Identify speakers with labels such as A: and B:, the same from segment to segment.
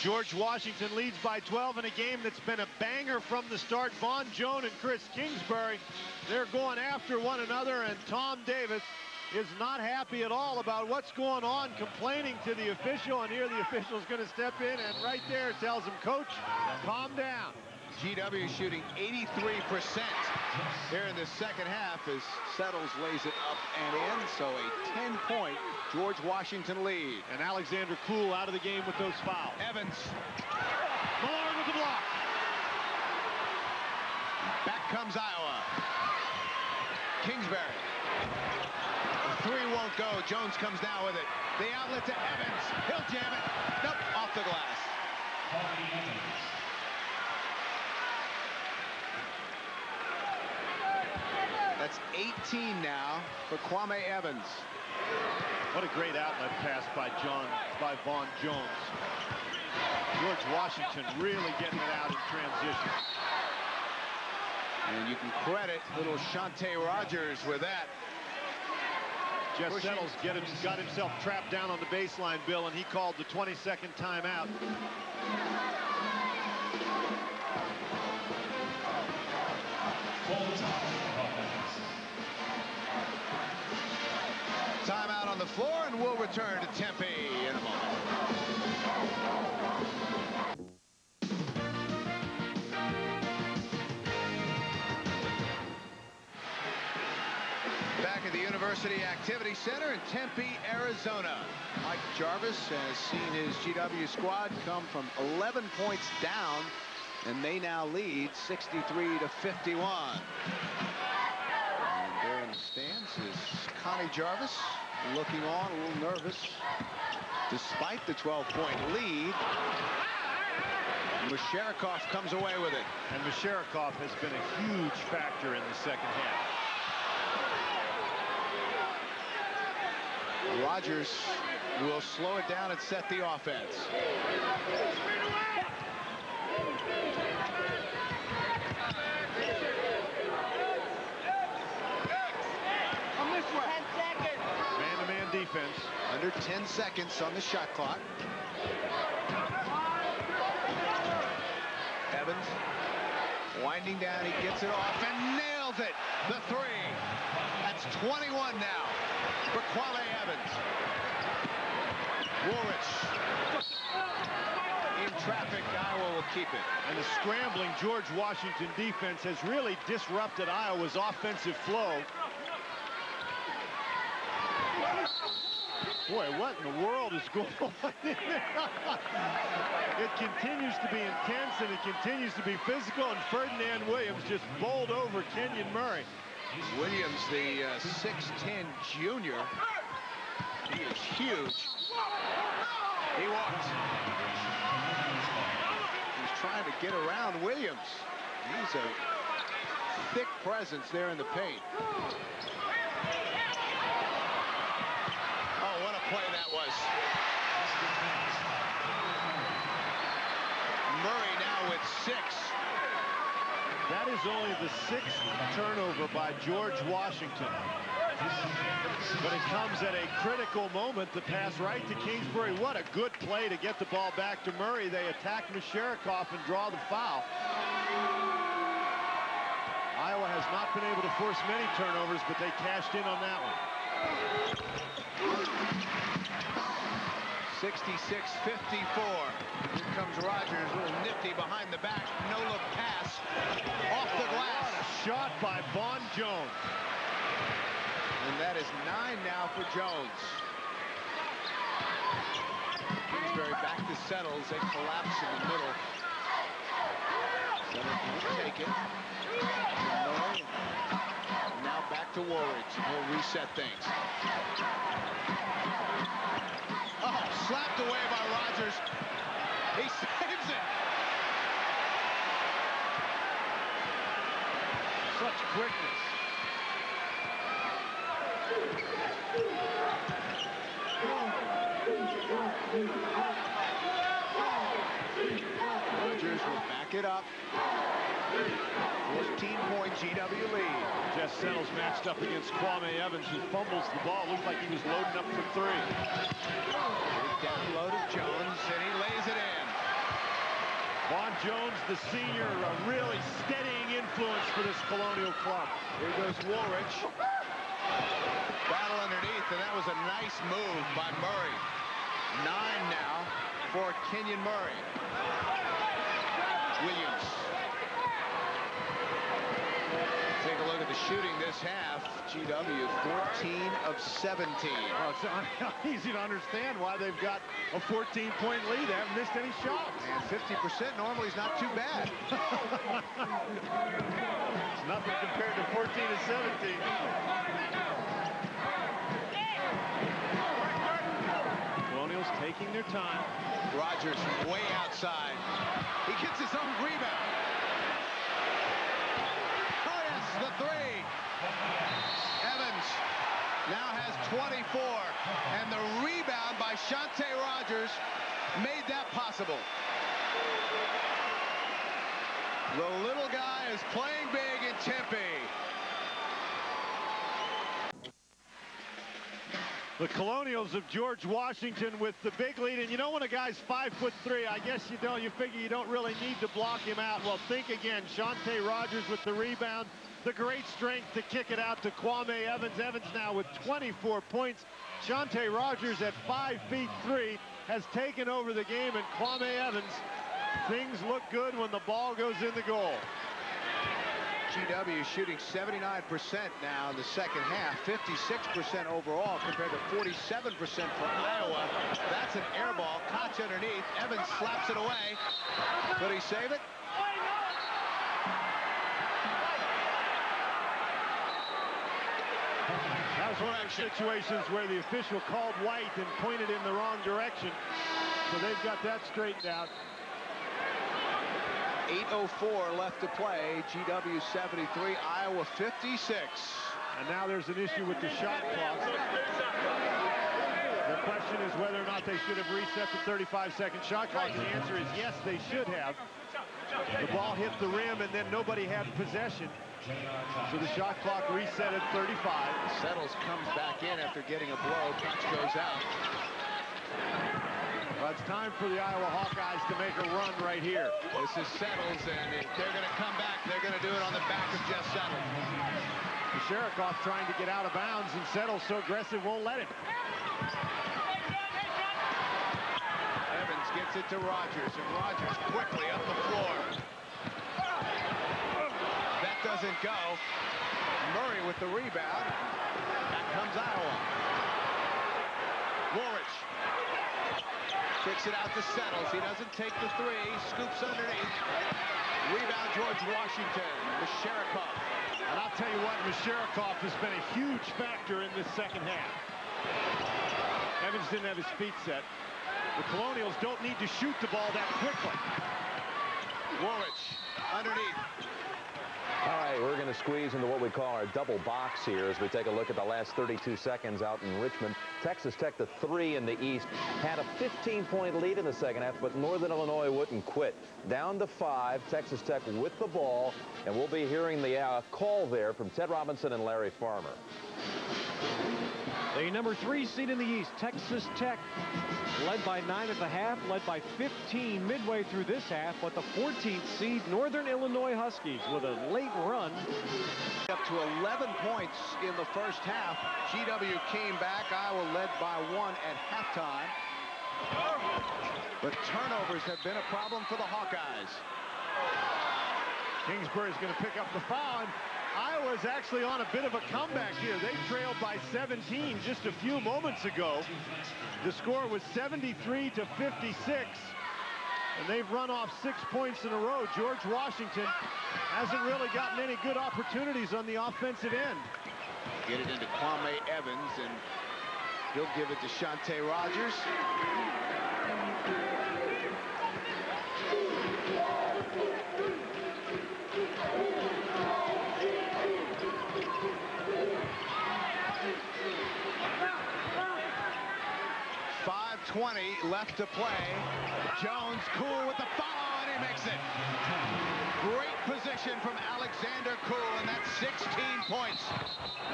A: George Washington leads by 12 in a game that's been a banger from the start. Vaughn Jones and Chris Kingsbury, they're going after one another, and Tom Davis is not happy at all about what's going on, complaining to the official, and here the official's going to step in and right there tells him, Coach, calm down.
B: GW shooting 83% here in the second half as Settles lays it up and in. So a 10-point George Washington lead.
A: And Alexander Cool out of the game with those fouls.
B: Evans.
A: Malone with the block.
B: Back comes Iowa. Kingsbury. The three won't go. Jones comes down with it. The outlet to Evans. He'll jam it. Nope, off the glass. That's 18 now for Kwame Evans.
A: What a great outlet pass by Vaughn Jones. George Washington really getting it out in transition.
B: And you can credit little Shante Rogers with that.
A: Jeff Settles got himself trapped down on the baseline, Bill, and he called the 22nd timeout.
B: Timeout on the floor, and we'll return to Tempe in a moment. Back at the University Activity Center in Tempe, Arizona. Mike Jarvis has seen his GW squad come from 11 points down, and they now lead 63-51. And there in the stands is Connie Jarvis, looking on, a little nervous. Despite the 12-point lead, Masharikov comes away with it.
A: And Masharikov has been a huge factor in the second half.
B: Rogers will slow it down and set the offense.
A: Man-to-man defense.
B: Under 10 seconds on the shot clock. Evans winding down, he gets it off and nails it. The three. That's 21 now for Kwame Evans. Woolrich in traffic. Iowa will keep it.
A: And the scrambling George Washington defense has really disrupted Iowa's offensive flow. Boy, what in the world is going on in there? It continues to be intense, and it continues to be physical, and Ferdinand Williams just bowled over Kenyon Murray.
B: Williams, the 6'10 junior. He is huge. He walks. He's trying to get around Williams. He's a thick presence there in the paint. Oh, what a play that was. Murray now with 6.
A: That is only the 6th turnover by George Washington. But it comes at a critical moment. The pass right to Kingsbury. What a good play to get the ball back to Murray. They attack Masharikov and draw the foul. Iowa has not been able to force many turnovers, but they cashed in on that one.
B: 66-54. Here comes Rogers, a little nifty behind the back. No-look pass. Off the glass.
A: What a shot by Vaughn Jones.
B: And that is 9 now for Jones. Kingsbury back to Settles. They collapse in the middle. Settles will take it. And now back to Woolrich. He'll reset things. Oh, slapped away by Rogers. He saves it.
A: Such quickness.
B: Rogers will back it up. 14-point GW lead.
A: Jeff Settles matched up against Kwame Evans, who fumbles the ball. Looked like he was loading up for 3.
B: Big down low to Jones, and he lays it in.
A: Jones, the senior, a really steadying influence for this Colonial club.
B: Here goes Woolrich. Battle underneath, and that was a nice move by Murray. 9 now for Kenyon Murray. Williams. Take a look at the shooting this half. GW 14 of 17.
A: Well, it's easy to understand why they've got a 14-point lead. They haven't missed any shots.
B: And 50% normally is not too bad.
A: It's nothing compared to 14 to 17. Colonials taking their time.
B: Rogers way outside. He gets his own rebound. Oh, yes, the three. Evans now has 24. And the rebound by Shante Rogers made that possible. The little guy is playing big in Tempe.
A: The Colonials of George Washington with the big lead. And you know, when a guy's 5'3", I guess you figure you don't really need to block him out. Well, think again. Shante Rogers with the rebound. The great strength to kick it out to Kwame Evans. Evans now with 24 points. Shante Rogers at 5'3" has taken over the game. And Kwame Evans, things look good when the ball goes in the goal.
B: GW shooting 79% now in the second half, 56% overall compared to 47% for Iowa. That's an air ball. Koch underneath. Evans slaps it away. Could he save it?
A: That was one of those situations where the official called white and pointed in the wrong direction. So they've got that straightened out.
B: 8:04 left to play. GW 73, Iowa 56.
A: And now there's an issue with the shot clock. The question is whether or not they should have reset the 35-second shot clock. The answer is yes, they should have. The ball hit the rim and then nobody had possession. So the shot clock reset at 35.
B: Settles comes back in after getting a blow. Koch goes out.
A: Well, it's time for the Iowa Hawkeyes to make a run right here.
B: This is Settles, and if they're going to come back, they're going to do it on the back of Jeff Settles.
A: Sherikoff trying to get out of bounds, and Settles so aggressive won't let him.
B: Evans gets it to Rogers, and Rogers quickly up the floor. That doesn't go. Murray with the rebound. Back comes Iowa. Woolrich kicks it out to Settles. He doesn't take the three. Scoops underneath. Rebound George Washington. Sherikoff.
A: And I'll tell you what, Sherikoff has been a huge factor in this second half. Evans didn't have his feet set. The Colonials don't need to shoot the ball that quickly.
B: Woolrich underneath.
C: All right, we're going to squeeze into what we call our double box here as we take a look at the last 32 seconds out in Richmond. Texas Tech, the 3 in the East, had a 15-point lead in the second half, but Northern Illinois wouldn't quit. Down to 5, Texas Tech with the ball, and we'll be hearing the call there from Ted Robinson and Larry Farmer.
D: The number 3 seed in the East, Texas Tech, led by 9 at the half, led by 15 midway through this half, but the 14th seed, Northern Illinois Huskies, with a late run.
B: Up to 11 points in the first half. GW came back. Iowa led by 1 at halftime. But turnovers have been a problem for the Hawkeyes.
A: Kingsbury's going to pick up the foul, and Iowa's actually on a bit of a comeback here. They trailed by 17 just a few moments ago. The score was 73 to 56, and they've run off 6 points in a row. George Washington hasn't really gotten any good opportunities on the offensive end.
B: Get it into Kwame Evans, and he'll give it to Shante Rogers. .20 left to play. Jones cool with the follow, and he makes it. Great position from Alexander Cool, and that's 16 points.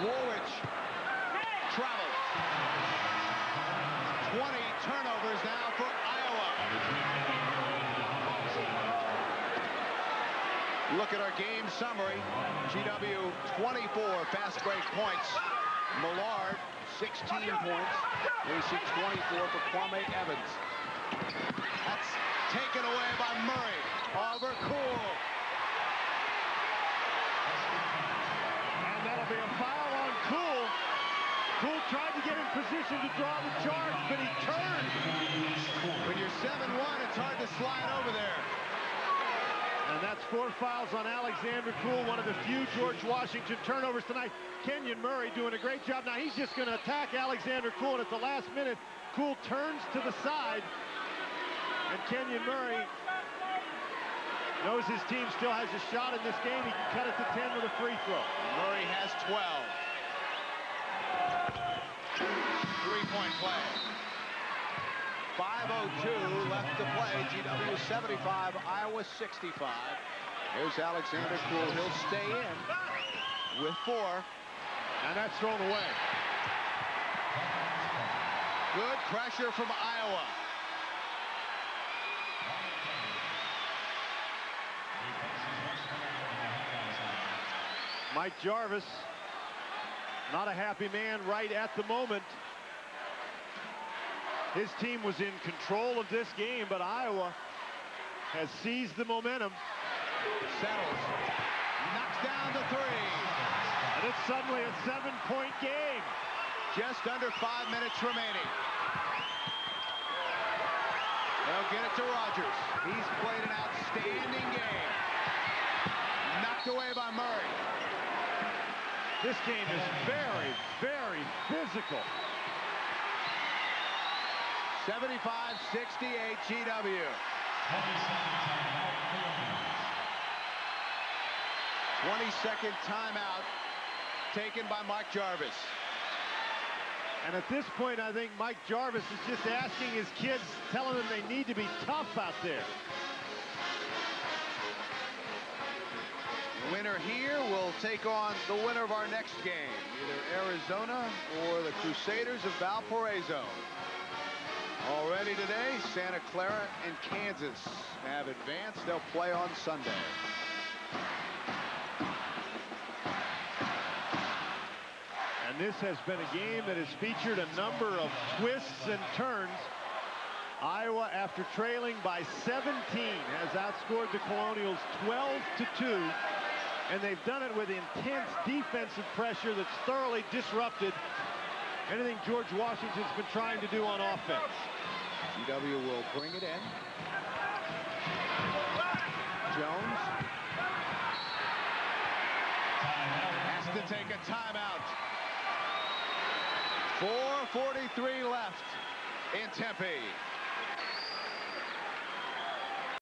B: Woolrich travels. 20 turnovers now for Iowa. Look at our game summary. GW 24 fast break points. Millard 16 points. AC 24 for Kwame Evans. That's taken away by Murray. Over Cool.
A: And that'll be a foul on Cool. Cool tried to get in position to draw the charge, but he turned.
B: When you're 7-1, it's hard to slide over there.
A: And that's 4 fouls on Alexander Cool, one of the few George Washington turnovers tonight. Kenyon Murray doing a great job. Now he's just going to attack Alexander Cool, and at the last minute, Cool turns to the side. And Kenyon Murray knows his team still has a shot in this game. He can cut it to 10 with a free throw.
B: Murray has 12. 3-point play. 5:02 left to play. GW 75, Iowa 65. Here's Alexander Cool. He'll stay in with 4.
A: And that's thrown away.
B: Good pressure from Iowa.
A: Mike Jarvis, not a happy man right at the moment. His team was in control of this game, but Iowa has seized the momentum.
B: Settles. Knocks down the 3.
A: And it's suddenly a 7-point game.
B: Just under 5 minutes remaining. They'll get it to Rogers. He's played an outstanding game. Knocked away by Murray.
A: This game is very, very physical.
B: 75-68 GW. 20-second timeout taken by Mike Jarvis.
A: And at this point, I think Mike Jarvis is just asking his kids, telling them they need to be tough out there.
B: The winner here will take on the winner of our next game, either Arizona or the Crusaders of Valparaiso. Already today, Santa Clara and Kansas have advanced. They'll play on Sunday.
A: And this has been a game that has featured a number of twists and turns. Iowa, after trailing by 17, has outscored the Colonials 12-2. And they've done it with intense defensive pressure that's thoroughly disrupted anything George Washington's been trying to do on offense.
B: GW will bring it in. Jones has to take a timeout. 4:43 left in Tempe.